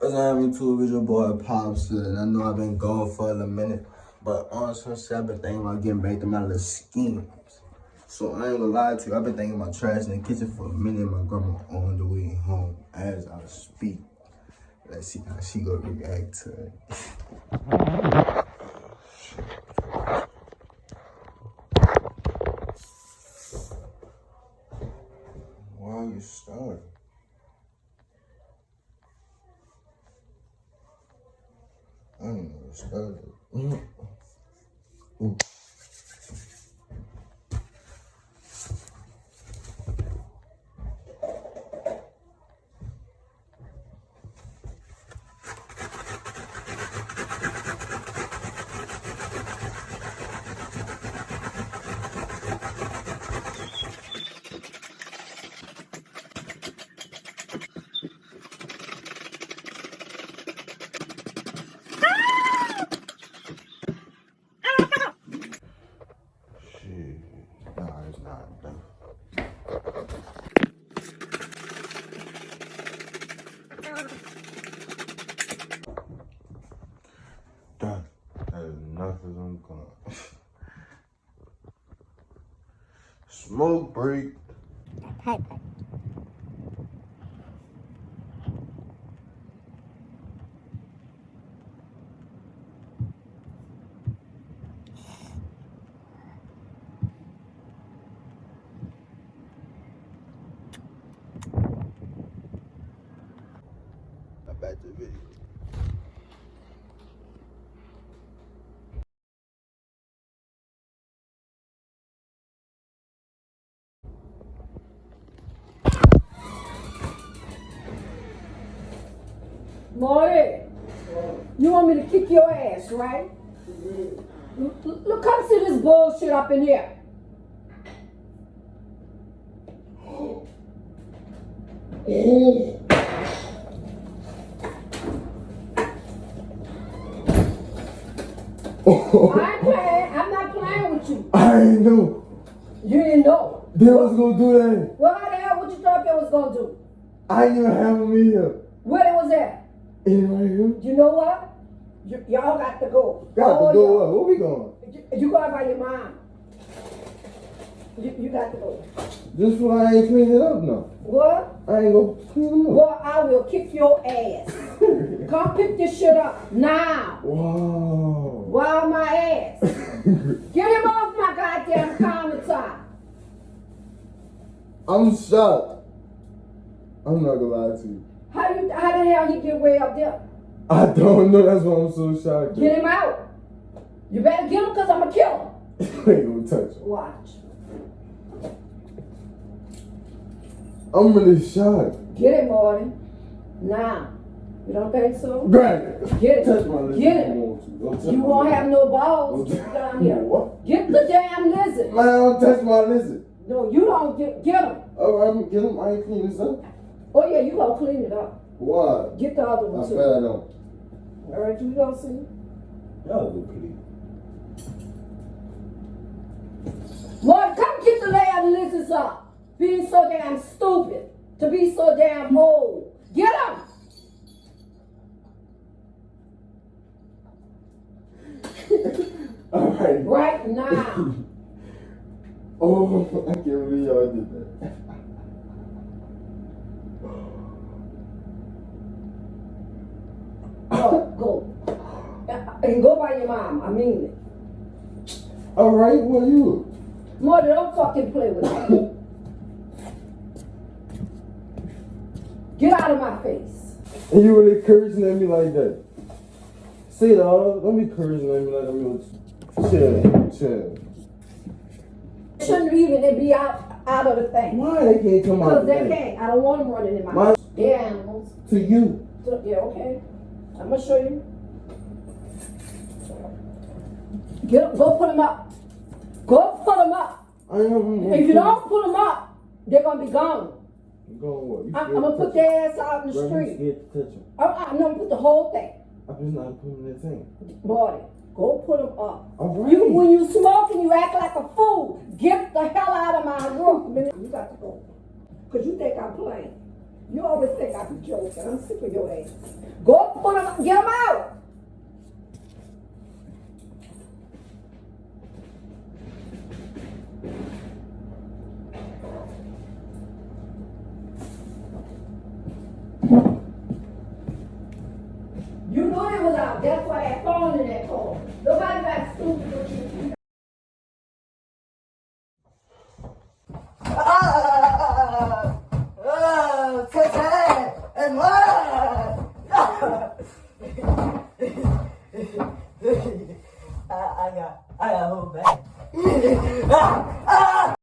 What's happening to with your boy pOp, and I know I've been gone for a minute, but honestly, I've been thinking about getting back to my little schemes. So I ain't gonna lie to you, I've been thinking about TrAsHeS in the kitchen for a minute. My grandma on the way home as I speak. Let's see how she gonna react to it. Why are you starving? I don't know what's started. Ooh. Nah, it's not done. Done. That is enough as I'm gone. Smoke break. Hey. I back to the video. Morty, you want me to kick your ass, right? Look, come see this bullshit up in here. I ain't playing. I'm not playing with you. I ain't know. You didn't know. They was gonna do that. Well, how the hell what you thought they was gonna do? I ain't even have me here. Where they was at? Anybody here? You know what? Y'all got to go. Got All to go y'all. up. Where we going? You going by your mom. You got to go. Just for I ain't clean it up now. What? I ain't gonna clean it up. Well, I will kick your ass. Come pick this shit up now. Wow. Wow, my ass. Get him off my goddamn countertop. I'm shocked. I'm not gonna lie to you. How the hell he get way up there? I don't know. That's why I'm so shocked. Get him out. You better get him because I'm going to kill him. You ain't gonna touch him. Watch. I'm really shocked. Get him, Marty. Now. You don't think so? Grab it. Get it. Touch my lizard. Get it. You won't have no balls down here. What? Get the damn lizard. Man, don't touch my lizard. No, you don't get him. Alright, I'm gonna get him. I ain't clean this up. Oh, yeah, you going to clean it up. Why? Get the other one, I too. bet I don't. All right, you don't see? Y'all look clean. Marty, come get the lay of the lizards up. Being so damn stupid. To be so damn old. Get him. Alright. Right now. Oh, I can't believe y'all did that. Go. And go by your mom. I mean it. Alright, what are you? Marty, don't fucking play with me. Get out of my face. And you really cursing at me like that? Say it all. Don't be cursing at me like that. Chill. Shouldn't even be out of the thing. Why they can't come out? Because they can't. I don't want them running in my house. They're animals. To you. Yeah, okay. I'm going to show you. Get up. Go put them up. Go put them up. If you don't put them up, they're going to be gone. Go what? I'm going to put their ass out in the street. I'm scared to touch them. I'm going to put the whole thing. I'm just not putting that thing. Marty, go put them up. All right. When you smoke and you act like a fool, get the hell out of my room. You got to go. Because you think I'm playing. You always think I be joking. I'm sick of your ass. Go put them, get them out. You knew it was out. That's why that phone in that car. Nobody got stupid with you. KiTcHen and what?